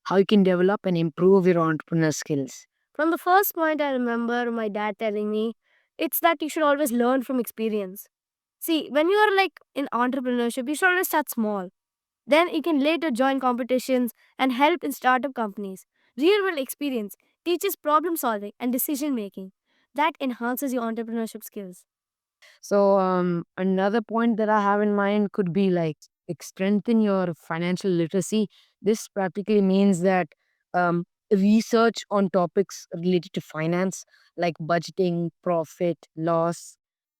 how you can develop and improve your entrepreneur skills. From the first point, I remember my dad telling me it's that you should always learn from experience. See, when you are like in entrepreneurship, you should always start small. Then you can later join competitions and help in startup companies. Real world experience teaches problem solving and decision making. That enhances your entrepreneurship skills. So, another point that I have in mind could be strengthen your financial literacy. This practically means that research on topics related to finance, like budgeting, profit, loss,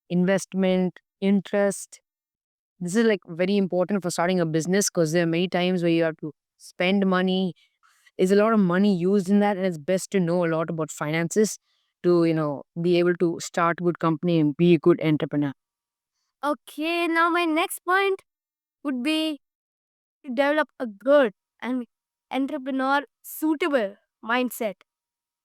investment, interest. This is like very important for starting a business because there are many times where you have to spend money. There's a lot of money used in that, and it's best to know a lot about finances to be able to start a good company and be a good entrepreneur. Okay, now my next point would be to develop a good and entrepreneur suitable mindset.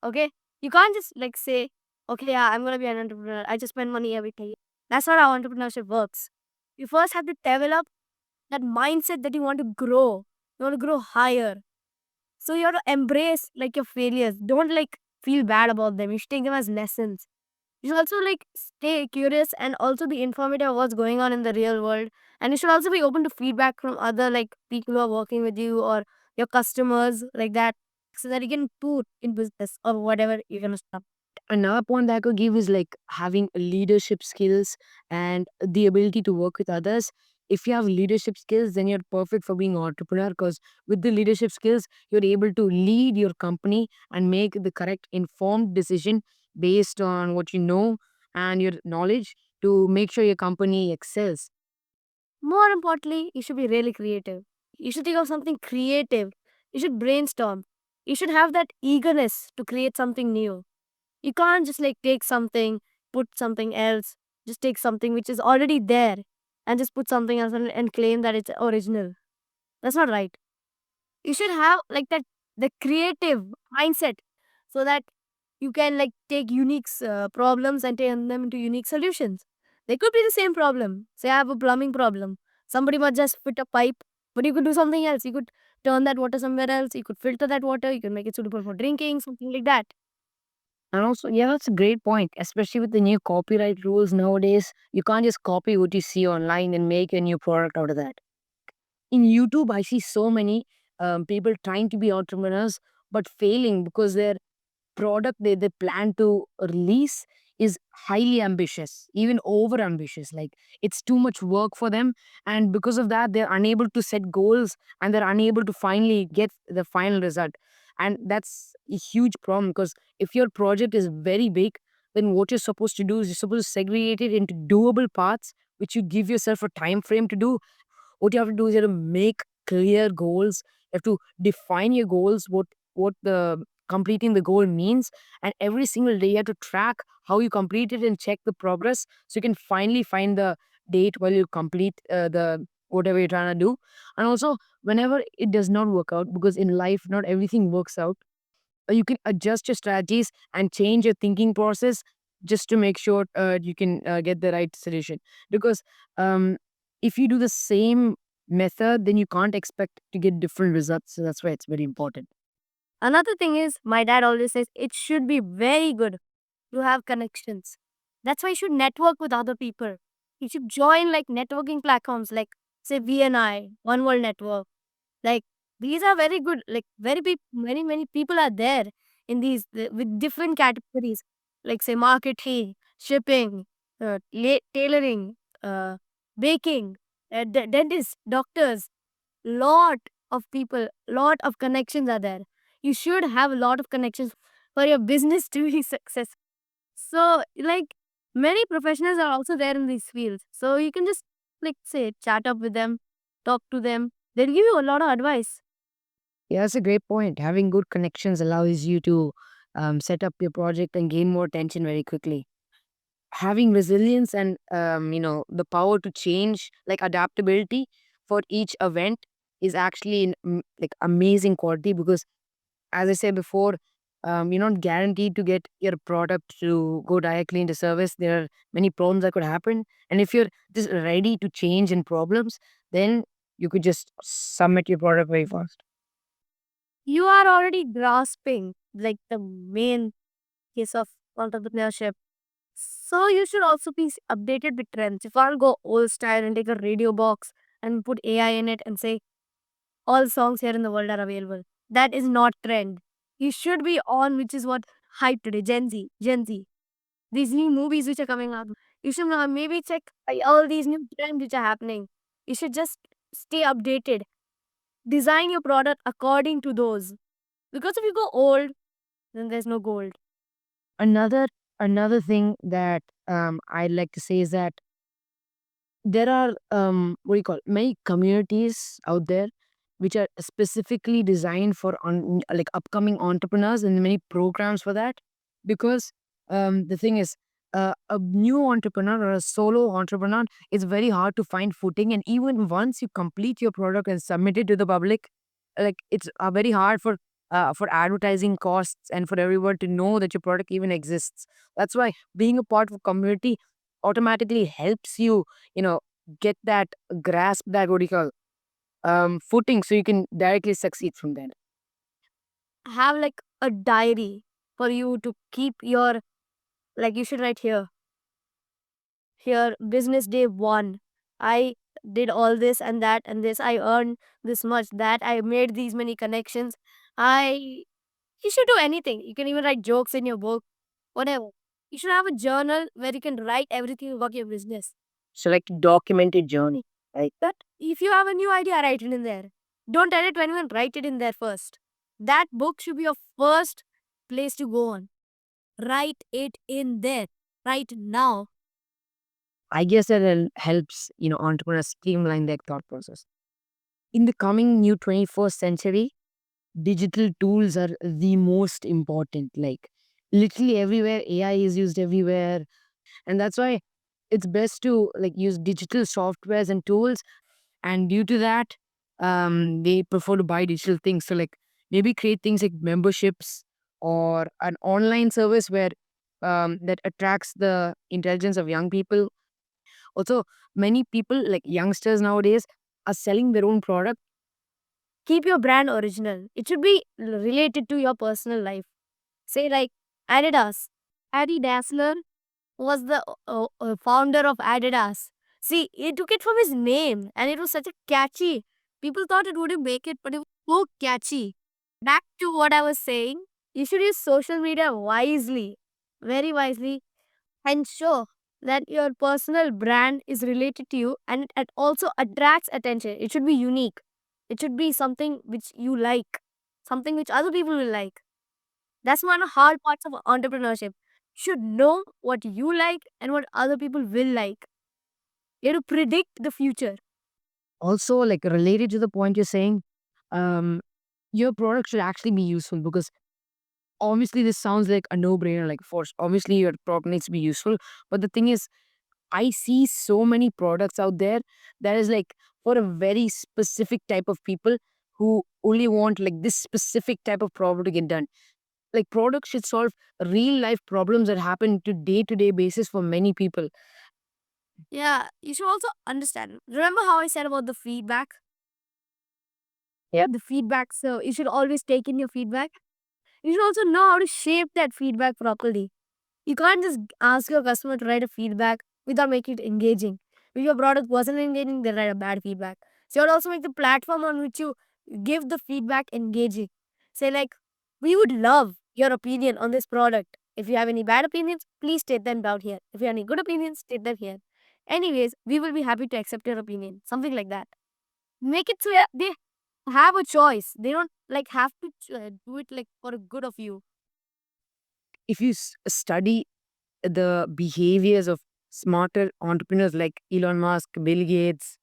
Okay, you can't just like say, okay, yeah, I'm gonna be an entrepreneur. I just spend money every day. That's not how entrepreneurship works. You first have to develop that mindset that you want to grow. You want to grow higher. So you have to embrace like your failures. Don't like feel bad about them. You should take them as lessons. You should also like stay curious and also be informative of what's going on in the real world. And you should also be open to feedback from other like people who are working with you or your customers like that, so that you can put in business or whatever you're gonna start. Another point that I could give is like having leadership skills and the ability to work with others. If you have leadership skills, then you're perfect for being an entrepreneur because with the leadership skills, you're able to lead your company and make the correct informed decision based on what you know and your knowledge to make sure your company excels. More importantly, you should be really creative. You should think of something creative. You should brainstorm. You should have that eagerness to create something new. You can't just like take something, put something else, just take something which is already there and just put something else and claim that it's original. That's not right. You should have like that the creative mindset so that you can like take unique problems and turn them into unique solutions. They could be the same problem. Say I have a plumbing problem. Somebody must just fit a pipe, but you could do something else. You could turn that water somewhere else. You could filter that water. You could make it suitable for drinking, something like that. And also, yeah, that's a great point, especially with the new copyright rules nowadays. You can't just copy what you see online and make a new product out of that. In YouTube, I see so many people trying to be entrepreneurs but failing because their product they plan to release is highly ambitious, even over ambitious. Like it's too much work for them, and because of that, they're unable to set goals and they're unable to finally get the final result. And that's a huge problem because if your project is very big, then what you're supposed to do is you're supposed to segregate it into doable parts, which you give yourself a time frame to do. What you have to do is you have to make clear goals. You have to define your goals, what the completing the goal means, and every single day you have to track how you complete it and check the progress so you can finally find the date while you complete the whatever you're trying to do. And also, whenever it does not work out, because in life not everything works out, you can adjust your strategies and change your thinking process just to make sure you can get the right solution. Because um, if you do the same method, then you can't expect to get different results. So that's why it's very important. Another thing is, my dad always says it should be very good to have connections. That's why you should network with other people. You should join like networking platforms like say VNI, One World Network. Like these are very good. Like many people are there in these with different categories. Like say marketing, shipping, tailoring, baking, dentists, doctors, lot of people, lot of connections are there. You should have a lot of connections for your business to be successful. So like many professionals are also there in these fields, so you can just like say chat up with them, talk to them. They'll give you a lot of advice. Yeah, that's a great point. Having good connections allows you to set up your project and gain more attention very quickly. Having resilience and the power to change, like adaptability for each event, is actually like amazing quality because as I said before, you're not guaranteed to get your product to go directly into service. There are many problems that could happen. And if you're just ready to change in problems, then you could just submit your product very fast. You are already grasping like the main case of entrepreneurship. So you should also be updated with trends. If I'll go old style and take a radio box and put AI in it and say all songs here in the world are available, that is not trend. You should be on which is what hype today. Gen Z. These new movies which are coming out. You should maybe check all these new trends which are happening. You should just stay updated. Design your product according to those. Because if you go old, then there's no gold. Another another thing that I'd like to say is that there are what do you call many communities out there which are specifically designed for like upcoming entrepreneurs, and many programs for that, because the thing is, a new entrepreneur or a solo entrepreneur, it's very hard to find footing, and even once you complete your product and submit it to the public, like it's very hard for advertising costs and for everyone to know that your product even exists. That's why being a part of a community automatically helps you, you know, get that grasp, that what do you call footing, so you can directly succeed from there. Have like a diary for you to keep your, like you should write here business day 1. I did all this and that and this. I earned this much, that I made these many connections. I You should do anything. You can even write jokes in your book, whatever. You should have a journal where you can write everything about your business. So like documented journey, right? That if you have a new idea, write it in there. Don't tell it to anyone, write it in there first. That book should be your first place to go on. Write it in there right now. I guess that helps, entrepreneurs streamline their thought process. In the coming new 21st century, digital tools are the most important. Like literally everywhere, AI is used everywhere, and that's why it's best to like use digital softwares and tools. And due to that, they prefer to buy digital things. So like maybe create things like memberships or an online service where that attracts the intelligence of young people. Also, many people like youngsters nowadays are selling their own product. Keep your brand original. It should be related to your personal life. Say like Adidas. Adi Dassler was the founder of Adidas. See, he took it from his name and it was such a catchy. People thought it wouldn't make it, but it was so catchy. Back to what I was saying, you should use social media wisely, very wisely, ensure that your personal brand is related to you and it also attracts attention. It should be unique. It should be something which you like, something which other people will like. That's one of the hard parts of entrepreneurship. You should know what you like and what other people will like. You have to predict the future. Also, like related to the point you're saying, um, your product should actually be useful, because obviously this sounds like a no-brainer. Like, for obviously your product needs to be useful, but the thing is, I see so many products out there that is like for a very specific type of people who only want like this specific type of problem to get done. Like products should solve real life problems that happen to day basis for many people. Yeah, you should also understand. Remember how I said about the feedback? Yeah. The feedback. So you should always take in your feedback. You should also know how to shape that feedback properly. You can't just ask your customer to write a feedback without making it engaging. If your product wasn't engaging, they'll write a bad feedback. So you would also make the platform on which you give the feedback engaging. Say like, we would love your opinion on this product. If you have any bad opinions, please state them down here. If you have any good opinions, state them here. Anyways, we will be happy to accept your opinion. Something like that. Make it so that they have a choice. They don't like have to do it like for a good of you. If you study the behaviors of smarter entrepreneurs like Elon Musk, Bill Gates,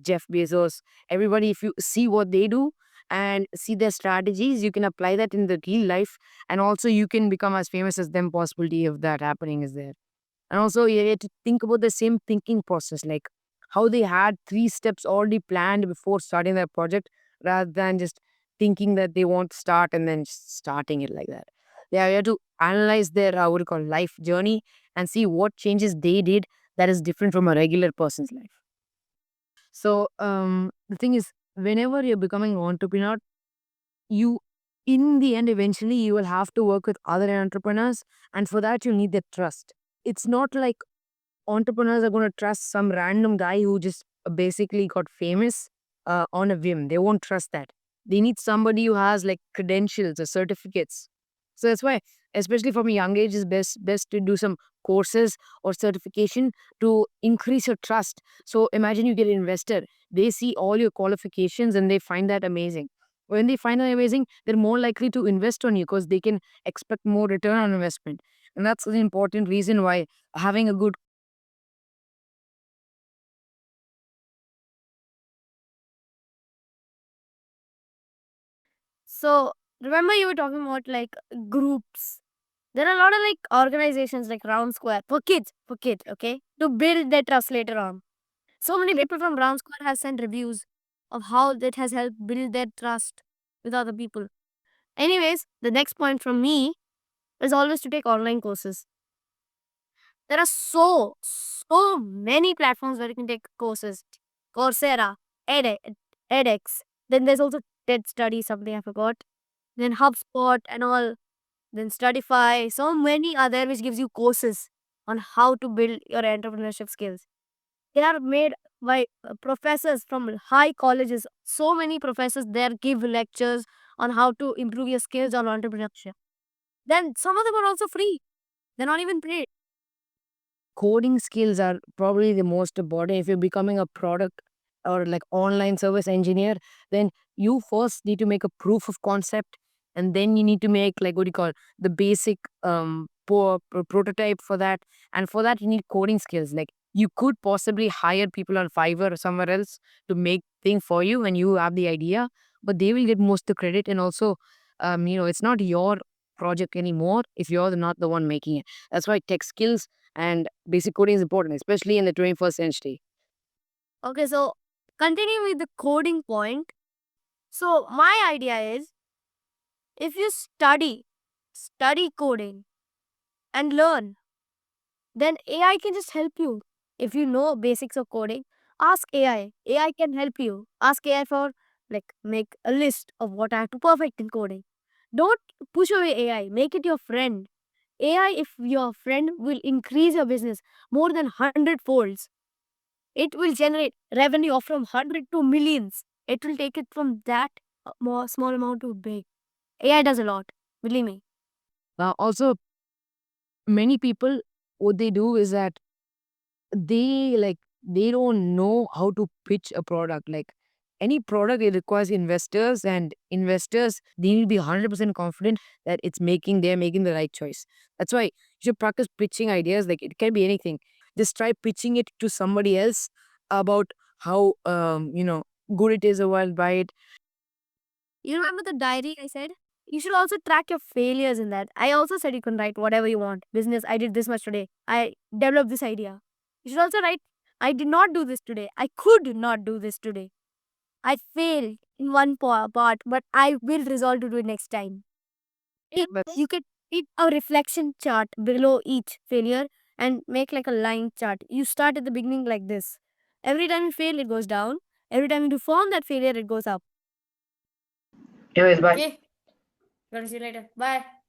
Jeff Bezos, everybody, if you see what they do and see their strategies, you can apply that in the real life, and also you can become as famous as them. Possibility of that happening is there. And also you have to think about the same thinking process, like how they had 3 steps already planned before starting their project, rather than just thinking that they want to start and then just starting it like that. Yeah, you have to analyze their what do you call life journey and see what changes they did that is different from a regular person's life. So the thing is, whenever you're becoming an entrepreneur, you in the end, eventually, you will have to work with other entrepreneurs. And for that, you need their trust. It's not like entrepreneurs are going to trust some random guy who just basically got famous on a whim. They won't trust that. They need somebody who has like credentials or certificates. So that's why, especially from a young age, is best to do some courses or certification to increase your trust. So imagine you get an investor, they see all your qualifications and they find that amazing. When they find that amazing, they're more likely to invest on you because they can expect more return on investment. And that's an important reason why having a good So remember you were talking about like groups. There are a lot of like organizations like Round Square for kids, okay, to build their trust later on. So many people from Round Square have sent reviews of how that has helped build their trust with other people. Anyways, the next point from me is always to take online courses. There are so many platforms where you can take courses. Coursera, edX. Then there's also TED Study, something I forgot. Then HubSpot and all. Then Studify. So many other which gives you courses on how to build your entrepreneurship skills. They are made by professors from high colleges. So many professors there give lectures on how to improve your skills on entrepreneurship. Then some of them are also free. They're not even paid. coding skills are probably the most important. If you're becoming a product or like online service engineer, then you first need to make a proof of concept, and then you need to make like what do you call the basic prototype for that. And for that you need coding skills. Like you could possibly hire people on Fiverr or somewhere else to make thing for you when you have the idea, but they will get most of the credit. And also it's not your project anymore if you're not the one making it. That's why tech skills and basic coding is important, especially in the 21st century. Okay, so continuing with the coding point. So my idea is if you study coding and learn, then AI can just help you. If you know basics of coding, ask AI. AI can help you. Ask AI for like make a list of what I have to perfect in coding. Don't push away AI. Make it your friend. AI, if your friend, will increase your business more than 100 folds. It will generate revenue of from 100 to millions. It will take it from that more small amount to big. AI does a lot. Believe me. Also, many people, what they do is that they don't know how to pitch a product. Like any product, it requires investors, and investors they need to be 100% confident that they're making the right choice. That's why you should practice pitching ideas. Like it can be anything. Just try pitching it to somebody else about how good it is a while buy it. You remember the diary I said? You should also track your failures in that. I also said you can write whatever you want. Business, I did this much today. I developed this idea. You should also write, I did not do this today. I could not do this today. I failed in one part, but I will resolve to do it next time. You can keep a reflection chart below each failure and make like a line chart. You start at the beginning like this. Every time you fail, it goes down. Every time you reform that failure, it goes up. Anyways, bye. Okay. Gonna see you later. Bye.